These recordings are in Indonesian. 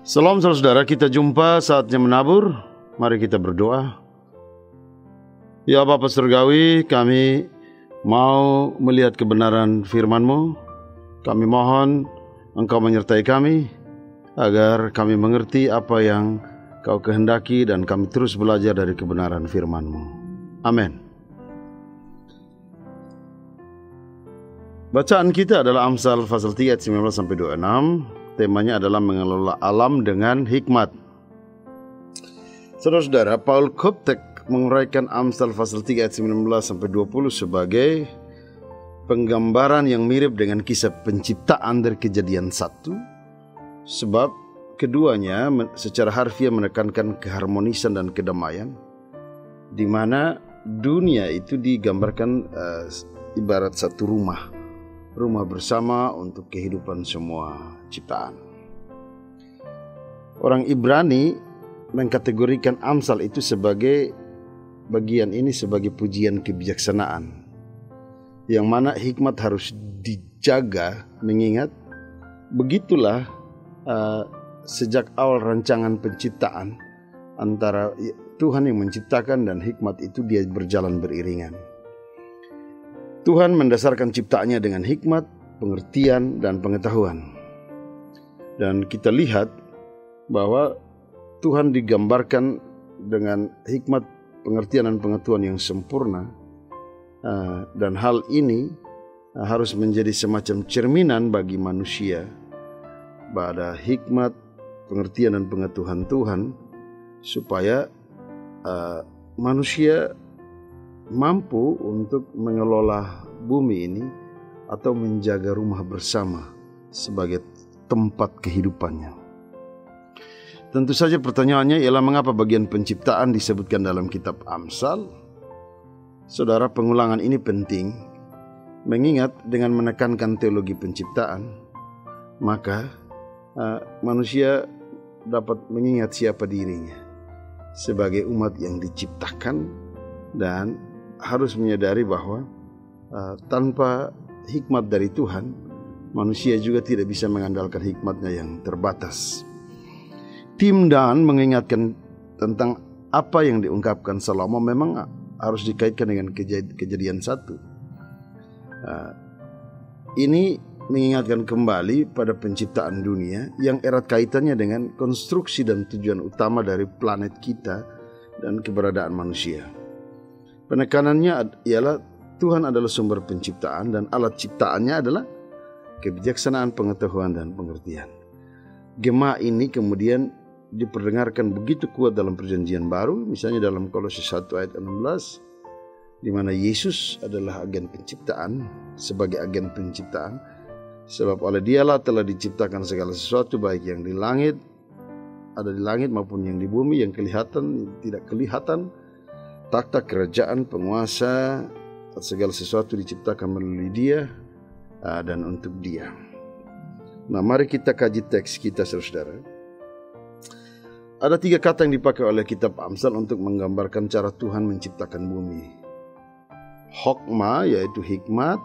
Salam saudara, kita jumpa saatnya menabur. Mari kita berdoa. Ya Bapa Surgawi, kami mau melihat kebenaran firman-Mu. Kami mohon Engkau menyertai kami agar kami mengerti apa yang Kau kehendaki dan kami terus belajar dari kebenaran firman-Mu. Amin. Bacaan kita adalah Amsal pasal 3 ayat 19-26. Temanya adalah mengelola alam dengan hikmat. Saudara-saudara, Paul Koptek menguraikan Amsal pasal 3 ayat 19-20 sebagai penggambaran yang mirip dengan kisah penciptaan dari Kejadian 1, sebab keduanya secara harfiah menekankan keharmonisan dan kedamaian, di mana dunia itu digambarkan ibarat satu rumah bersama untuk kehidupan semua ciptaan. Orang Ibrani mengkategorikan Amsal itu sebagai bagian ini sebagai pujian kebijaksanaan, yang mana hikmat harus dijaga, mengingat begitulah sejak awal rancangan penciptaan antara Tuhan yang menciptakan dan hikmat itu dia berjalan beriringan. Tuhan mendasarkan ciptaannya dengan hikmat, pengertian, dan pengetahuan. Dan kita lihat bahwa Tuhan digambarkan dengan hikmat, pengertian, dan pengetahuan yang sempurna. Dan hal ini harus menjadi semacam cerminan bagi manusia pada hikmat, pengertian, dan pengetahuan Tuhan, supaya manusia mampu untuk mengelola bumi ini atau menjaga rumah bersama sebagai tempat kehidupannya. Tentu saja pertanyaannya ialah mengapa bagian penciptaan disebutkan dalam kitab Amsal? Saudara, pengulangan ini penting, mengingat dengan menekankan teologi penciptaan, maka manusia dapat mengingat siapa dirinya sebagai umat yang diciptakan, dan harus menyadari bahwa tanpa hikmat dari Tuhan, manusia juga tidak bisa mengandalkan hikmatnya yang terbatas. Tim Dan mengingatkan tentang apa yang diungkapkan Salomo memang harus dikaitkan dengan Kejadian 1. Ini mengingatkan kembali pada penciptaan dunia yang erat kaitannya dengan konstruksi dan tujuan utama dari planet kita dan keberadaan manusia. Penekanannya ialah Tuhan adalah sumber penciptaan dan alat ciptaannya adalah kebijaksanaan, pengetahuan, dan pengertian. Gema ini kemudian diperdengarkan begitu kuat dalam perjanjian baru, misalnya dalam Kolose 1 ayat 16, di mana Yesus adalah agen penciptaan, sebagai agen penciptaan, sebab oleh Dialah telah diciptakan segala sesuatu, baik yang di langit, ada di langit, maupun yang di bumi, yang kelihatan, tidak kelihatan, takhta, kerajaan, penguasa, segala sesuatu diciptakan melalui Dia dan untuk Dia. Nah, mari kita kaji teks kita, saudara. Ada 3 kata yang dipakai oleh kitab Amsal untuk menggambarkan cara Tuhan menciptakan bumi. Hokma, yaitu hikmat,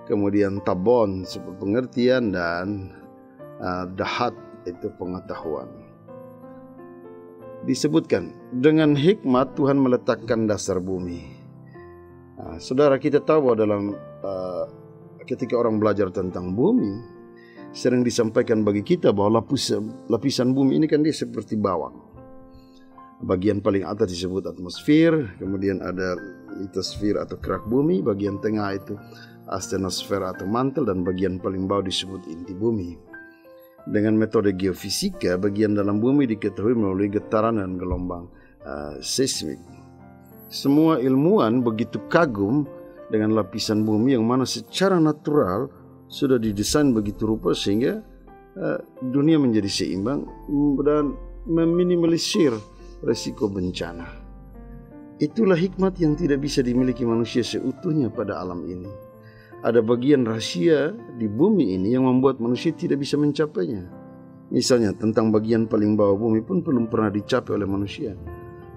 kemudian tabon, seperti pengertian, dan dahat, itu pengetahuan. Disebutkan dengan hikmat Tuhan meletakkan dasar bumi. Saudara, kita tahu bahwa dalam ketika orang belajar tentang bumi, sering disampaikan bagi kita bahwa lapisan bumi ini kan dia seperti bawang. Bagian paling atas disebut atmosfer, kemudian ada litosfer atau kerak bumi, bagian tengah itu astenosfer atau mantel, dan bagian paling bawah disebut inti bumi. Dengan metode geofisika, bagian dalam bumi diketahui melalui getaran dan gelombang seismik. Semua ilmuwan begitu kagum dengan lapisan bumi yang mana secara natural sudah didesain begitu rupa sehingga dunia menjadi seimbang dan meminimalisir resiko bencana. Itulah hikmat yang tidak bisa dimiliki manusia seutuhnya pada alam ini. Ada bagian rahasia di bumi ini yang membuat manusia tidak bisa mencapainya. Misalnya tentang bagian paling bawah bumi pun belum pernah dicapai oleh manusia.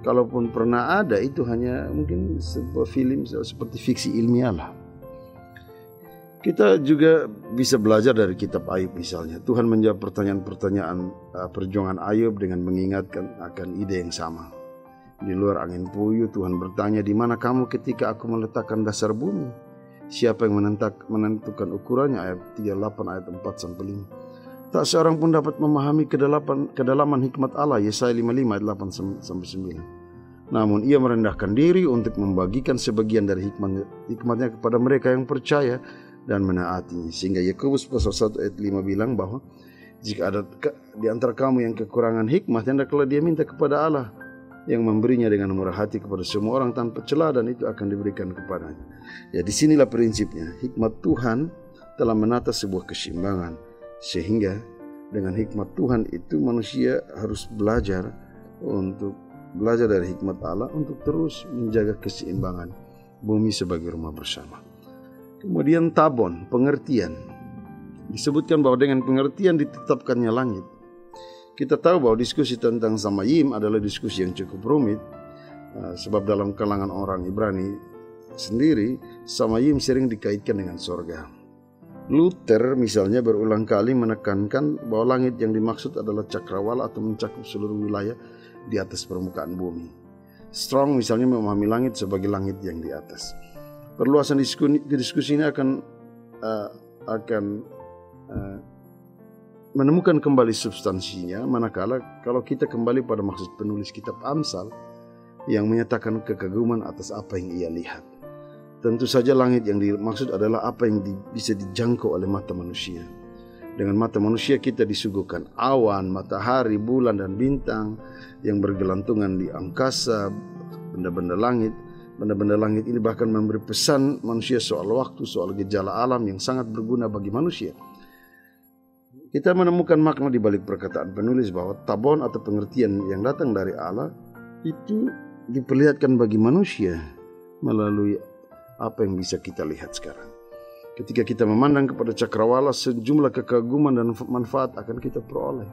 Kalaupun pernah ada, itu hanya mungkin sebuah film seperti fiksi ilmiah lah. Kita juga bisa belajar dari kitab Ayub misalnya. Tuhan menjawab pertanyaan-pertanyaan perjuangan Ayub dengan mengingatkan akan ide yang sama. Di luar angin puyuh Tuhan bertanya, di mana kamu ketika aku meletakkan dasar bumi? Siapa yang menentukan ukurannya? Ayat 38 ayat 4-5. Tak seorang pun dapat memahami kedalaman hikmat Allah. Yesaya 55 ayat 8-9. Namun ia merendahkan diri untuk membagikan sebagian dari hikmatnya kepada mereka yang percaya dan menaatinya. Sehingga Yakobus pasal 1 ayat 5 bilang bahwa jika ada di antara kamu yang kekurangan hikmat, hendaklah dia minta kepada Allah yang memberinya dengan murah hati kepada semua orang tanpa celah, dan itu akan diberikan kepadanya. Ya, disinilah prinsipnya. Hikmat Tuhan telah menata sebuah keseimbangan, sehingga dengan hikmat Tuhan itu manusia harus belajar dari hikmat Allah untuk terus menjaga keseimbangan bumi sebagai rumah bersama. Kemudian tabon, pengertian. Disebutkan bahwa dengan pengertian ditetapkannya langit. Kita tahu bahwa diskusi tentang Samayim adalah diskusi yang cukup rumit, sebab dalam kalangan orang Ibrani sendiri Samayim sering dikaitkan dengan sorga. Luther misalnya berulang kali menekankan bahwa langit yang dimaksud adalah cakrawala atau mencakup seluruh wilayah di atas permukaan bumi. Strong misalnya memahami langit sebagai langit yang di atas. Perluasan diskusi ini akan menemukan kembali substansinya manakala kalau kita kembali pada maksud penulis kitab Amsal yang menyatakan kekaguman atas apa yang ia lihat. Tentu saja langit yang dimaksud adalah apa yang bisa dijangkau oleh mata manusia. Dengan mata manusia kita disuguhkan awan, matahari, bulan, dan bintang yang bergelantungan di angkasa, benda-benda langit. Benda-benda langit ini bahkan memberi pesan manusia soal waktu, soal gejala alam yang sangat berguna bagi manusia. Kita menemukan makna di balik perkataan penulis bahwa tabon atau pengertian yang datang dari Allah itu diperlihatkan bagi manusia melalui apa yang bisa kita lihat sekarang. Ketika kita memandang kepada cakrawala, sejumlah kekaguman dan manfaat akan kita peroleh.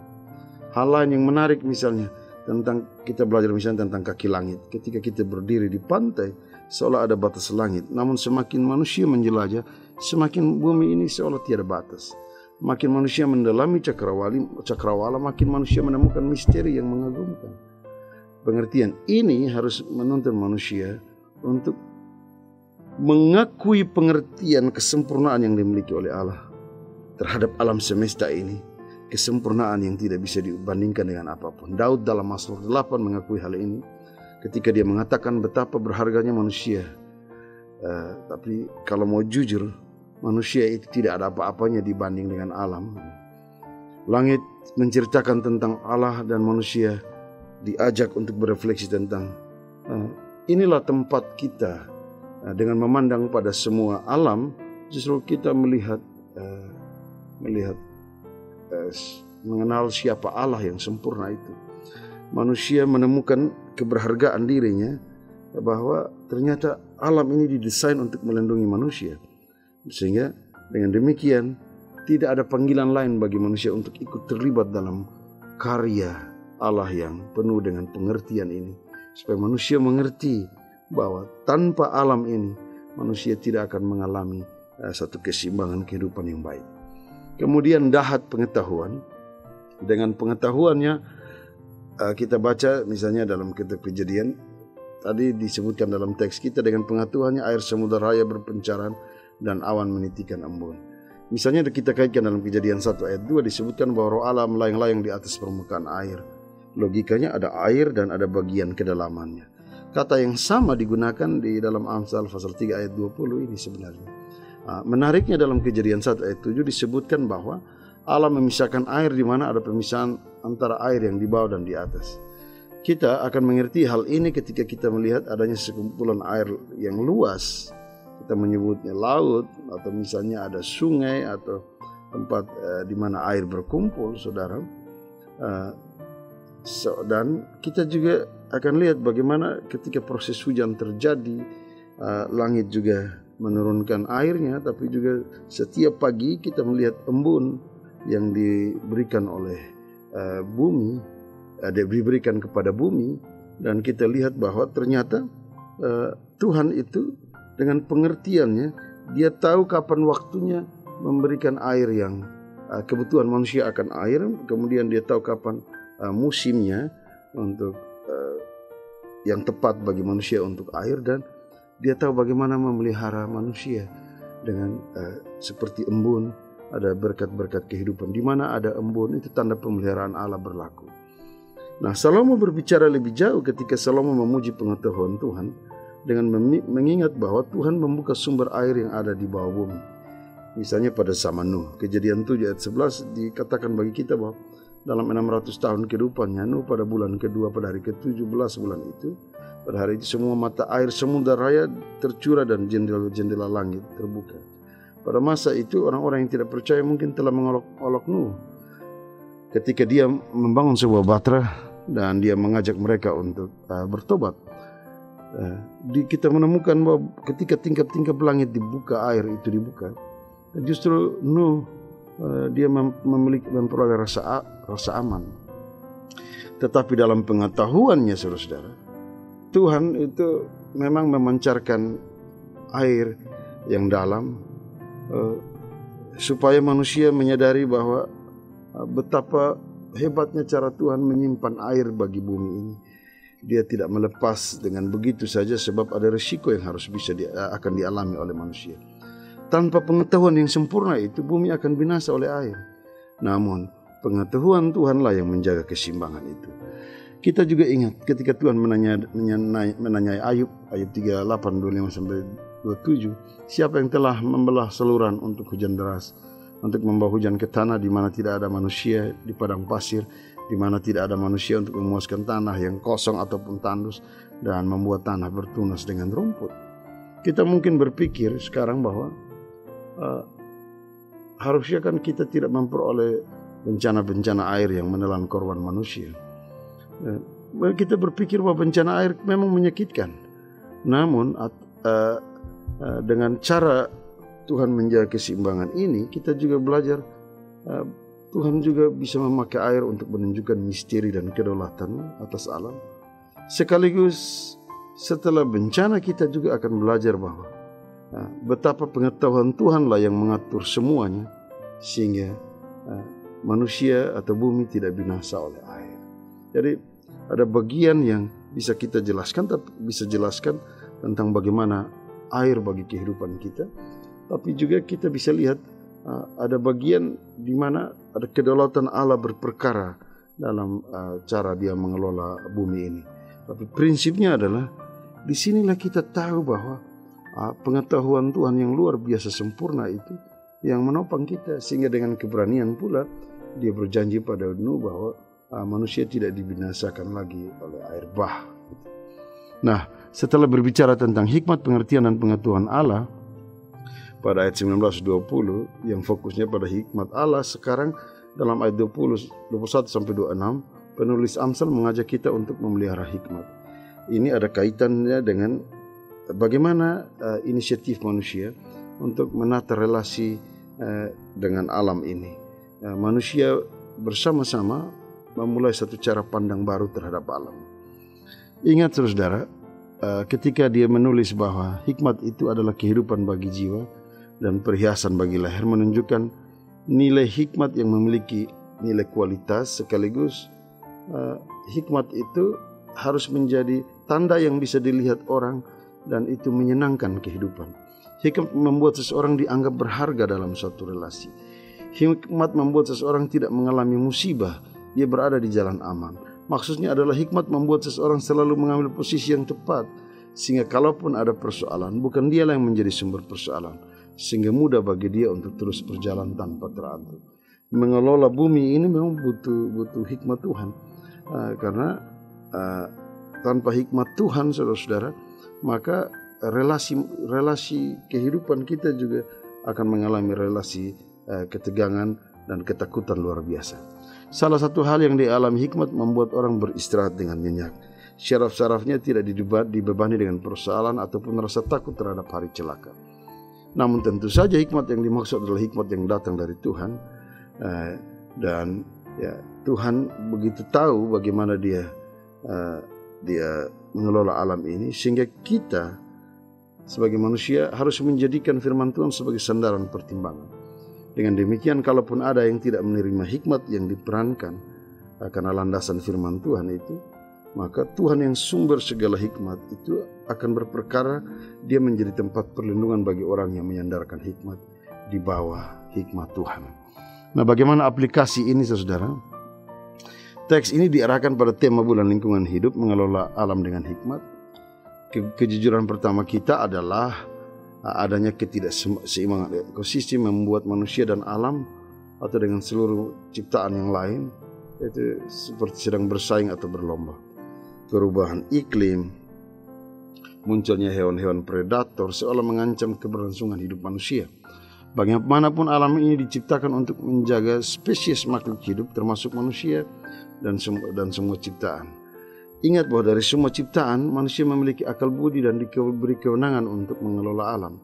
Hal lain yang menarik misalnya tentang kita belajar misalnya tentang kaki langit. Ketika kita berdiri di pantai, seolah ada batas langit. Namun semakin manusia menjelajah, semakin bumi ini seolah tiada batas. Makin manusia mendalami cakrawala, makin manusia menemukan misteri yang mengagumkan. Pengertian ini harus menuntun manusia untuk mengakui pengertian kesempurnaan yang dimiliki oleh Allah terhadap alam semesta ini. Kesempurnaan yang tidak bisa dibandingkan dengan apapun. Daud dalam Mazmur 8 mengakui hal ini ketika dia mengatakan betapa berharganya manusia. Tapi kalau mau jujur, manusia itu tidak ada apa-apanya dibanding dengan alam. Langit menceritakan tentang Allah dan manusia diajak untuk berefleksi tentang inilah tempat kita. Dengan memandang pada semua alam, justru kita mengenal siapa Allah yang sempurna itu. Manusia menemukan keberhargaan dirinya bahwa ternyata alam ini didesain untuk melindungi manusia. Sehingga dengan demikian tidak ada panggilan lain bagi manusia untuk ikut terlibat dalam karya Allah yang penuh dengan pengertian ini. Supaya manusia mengerti bahwa tanpa alam ini manusia tidak akan mengalami satu keseimbangan kehidupan yang baik. Kemudian dahat pengetahuan. Dengan pengetahuannya kita baca misalnya dalam kitab Kejadian. Tadi disebutkan dalam teks kita, dengan pengetahuannya air samudera raya berpencaran dan awan menitikan embun. Misalnya kita kaitkan dalam Kejadian 1 ayat 2 disebutkan bahwa roh Allah melayang-layang di atas permukaan air. Logikanya ada air dan ada bagian kedalamannya. Kata yang sama digunakan di dalam Amsal pasal 3 ayat 20 ini sebenarnya. Menariknya dalam Kejadian 1 ayat 7 disebutkan bahwa Allah memisahkan air di mana ada pemisahan antara air yang di bawah dan di atas. Kita akan mengerti hal ini ketika kita melihat adanya sekumpulan air yang luas. Kita menyebutnya laut, atau misalnya ada sungai atau tempat di mana air berkumpul, saudara. Dan kita juga akan lihat bagaimana ketika proses hujan terjadi, langit juga menurunkan airnya, tapi juga setiap pagi kita melihat embun yang diberikan oleh bumi, diberikan kepada bumi, dan kita lihat bahwa ternyata Tuhan itu dengan pengertiannya Dia tahu kapan waktunya memberikan air yang kebutuhan manusia akan air. Kemudian dia tahu kapan musimnya untuk yang tepat bagi manusia untuk air, dan dia tahu bagaimana memelihara manusia dengan seperti embun. Ada berkat-berkat kehidupan. Di mana ada embun, itu tanda pemeliharaan Allah berlaku. Nah, Salomo berbicara lebih jauh ketika Salomo memuji pengetahuan Tuhan dengan mengingat bahwa Tuhan membuka sumber air yang ada di bawah bumi. Misalnya pada zaman Nuh, Kejadian 7 ayat 11 dikatakan bagi kita bahwa dalam 600 tahun kehidupannya Nuh, pada bulan kedua, pada hari ke-17 bulan itu, pada hari itu semua mata air samudra raya tercurah dan jendela-jendela langit terbuka. Pada masa itu orang-orang yang tidak percaya mungkin telah mengolok-olok Nuh ketika dia membangun sebuah batra dan dia mengajak mereka untuk bertobat. Kita menemukan bahwa ketika tingkap-tingkap langit dibuka, air itu dibuka, justru Nuh dia memperoleh rasa aman. Tetapi dalam pengetahuannya, saudara-saudara, Tuhan itu memang memancarkan air yang dalam supaya manusia menyadari bahwa betapa hebatnya cara Tuhan menyimpan air bagi bumi ini. Dia tidak melepas dengan begitu saja, sebab ada risiko yang harus akan dialami oleh manusia. Tanpa pengetahuan yang sempurna itu, bumi akan binasa oleh air. Namun pengetahuan Tuhanlah yang menjaga keseimbangan itu. Kita juga ingat ketika Tuhan menanyai Ayub 38, 25-27, siapa yang telah membelah saluran untuk hujan deras, untuk membawa hujan ke tanah di mana tidak ada manusia, di padang pasir di mana tidak ada manusia, untuk memuaskan tanah yang kosong ataupun tandus, dan membuat tanah bertunas dengan rumput. Kita mungkin berpikir sekarang bahwa harusnya kan kita tidak memperoleh bencana-bencana air yang menelan korban manusia. Kita berpikir bahwa bencana air memang menyakitkan. Namun dengan cara Tuhan menjaga keseimbangan ini, kita juga belajar Tuhan juga bisa memakai air untuk menunjukkan misteri dan kedaulatan atas alam. Sekaligus setelah bencana kita juga akan belajar bahwa betapa pengetahuan Tuhanlah yang mengatur semuanya, sehingga manusia atau bumi tidak binasa oleh air. Jadi ada bagian yang bisa kita jelaskan, tapi bisa jelaskan tentang bagaimana air bagi kehidupan kita. Tapi juga kita bisa lihat ada bagian di mana ada kedaulatan Allah berperkara dalam cara dia mengelola bumi ini. Tapi prinsipnya adalah disinilah kita tahu bahwa pengetahuan Tuhan yang luar biasa sempurna itu yang menopang kita, sehingga dengan keberanian pula dia berjanji pada Nuh bahwa manusia tidak dibinasakan lagi oleh air bah. Nah, setelah berbicara tentang hikmat, pengertian, dan pengetahuan Allah pada ayat 19-20 yang fokusnya pada hikmat Allah, sekarang dalam ayat 21-26 penulis Amsal mengajak kita untuk memelihara hikmat. Ini ada kaitannya dengan bagaimana inisiatif manusia untuk menata relasi dengan alam ini. Manusia bersama-sama memulai satu cara pandang baru terhadap alam. Ingat saudara, ketika dia menulis bahwa hikmat itu adalah kehidupan bagi jiwa dan perhiasan bagi leher, menunjukkan nilai hikmat yang memiliki nilai kualitas, sekaligus hikmat itu harus menjadi tanda yang bisa dilihat orang dan itu menyenangkan kehidupan. Hikmat membuat seseorang dianggap berharga dalam suatu relasi. Hikmat membuat seseorang tidak mengalami musibah, dia berada di jalan aman. Maksudnya adalah hikmat membuat seseorang selalu mengambil posisi yang tepat, sehingga kalaupun ada persoalan, bukan dialah yang menjadi sumber persoalan, sehingga mudah bagi dia untuk terus berjalan tanpa teratur. Mengelola bumi ini memang butuh hikmat Tuhan, karena tanpa hikmat Tuhan, saudara-saudara, maka relasi kehidupan kita juga akan mengalami relasi ketegangan dan ketakutan luar biasa. Salah satu hal yang dialami hikmat membuat orang beristirahat dengan nyenyak. Syaraf-syarafnya tidak dibebani dengan persoalan ataupun rasa takut terhadap hari celaka. Namun tentu saja hikmat yang dimaksud adalah hikmat yang datang dari Tuhan, dan Tuhan begitu tahu bagaimana dia mengelola alam ini, sehingga kita sebagai manusia harus menjadikan firman Tuhan sebagai sandaran pertimbangan. Dengan demikian, kalaupun ada yang tidak menerima hikmat yang diperankan karena landasan firman Tuhan itu, maka Tuhan yang sumber segala hikmat itu akan berperkara dia menjadi tempat perlindungan bagi orang yang menyandarkan hikmat di bawah hikmat Tuhan. Nah, bagaimana aplikasi ini, saudara? Teks ini diarahkan pada tema bulan lingkungan hidup, mengelola alam dengan hikmat. Kejujuran pertama kita adalah adanya ketidakseimbangan ekosistem membuat manusia dan alam atau dengan seluruh ciptaan yang lain itu seperti sedang bersaing atau berlomba. Perubahan iklim, munculnya hewan-hewan predator seolah mengancam keberlangsungan hidup manusia. Bagaimanapun alam ini diciptakan untuk menjaga spesies makhluk hidup termasuk manusia dan semua ciptaan. Ingat bahwa dari semua ciptaan, manusia memiliki akal budi dan diberi kewenangan untuk mengelola alam.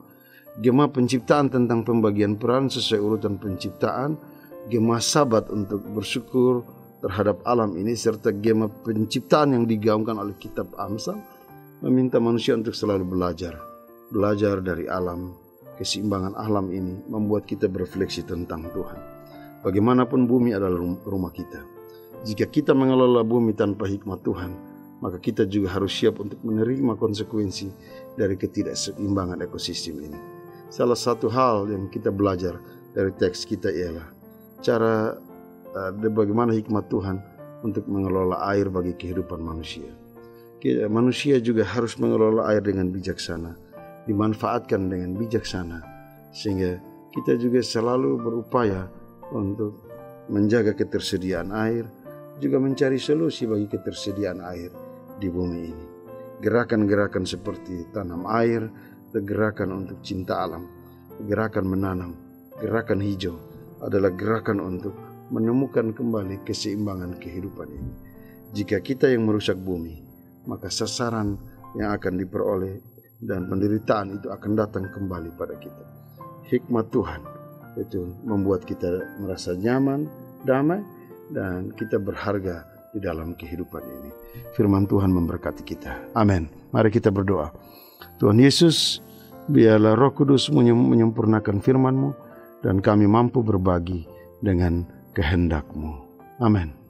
Gema penciptaan tentang pembagian peran sesuai urutan penciptaan, gema sabat untuk bersyukur terhadap alam ini, serta gema penciptaan yang digaungkan oleh kitab Amsal, meminta manusia untuk selalu belajar dari alam. Keseimbangan alam ini membuat kita berefleksi tentang Tuhan. Bagaimanapun bumi adalah rumah kita. Jika kita mengelola bumi tanpa hikmat Tuhan, maka kita juga harus siap untuk menerima konsekuensi dari ketidakseimbangan ekosistem ini. Salah satu hal yang kita belajar dari teks kita ialah cara bagaimana hikmat Tuhan untuk mengelola air bagi kehidupan manusia. Manusia juga harus mengelola air dengan bijaksana, dimanfaatkan dengan bijaksana, sehingga kita juga selalu berupaya untuk menjaga ketersediaan air, juga mencari solusi bagi ketersediaan air di bumi ini. Gerakan-gerakan seperti tanam air, gerakan untuk cinta alam, gerakan menanam, gerakan hijau adalah gerakan untuk menemukan kembali keseimbangan kehidupan ini. Jika kita yang merusak bumi, maka sasaran yang akan diperoleh dan penderitaan itu akan datang kembali pada kita. Hikmat Tuhan itu membuat kita merasa nyaman, damai, dan kita berharga di dalam kehidupan ini. Firman Tuhan memberkati kita. Amin. Mari kita berdoa. Tuhan Yesus, biarlah Roh Kudus menyempurnakan firman-Mu dan kami mampu berbagi dengan kehendak-Mu. Amin.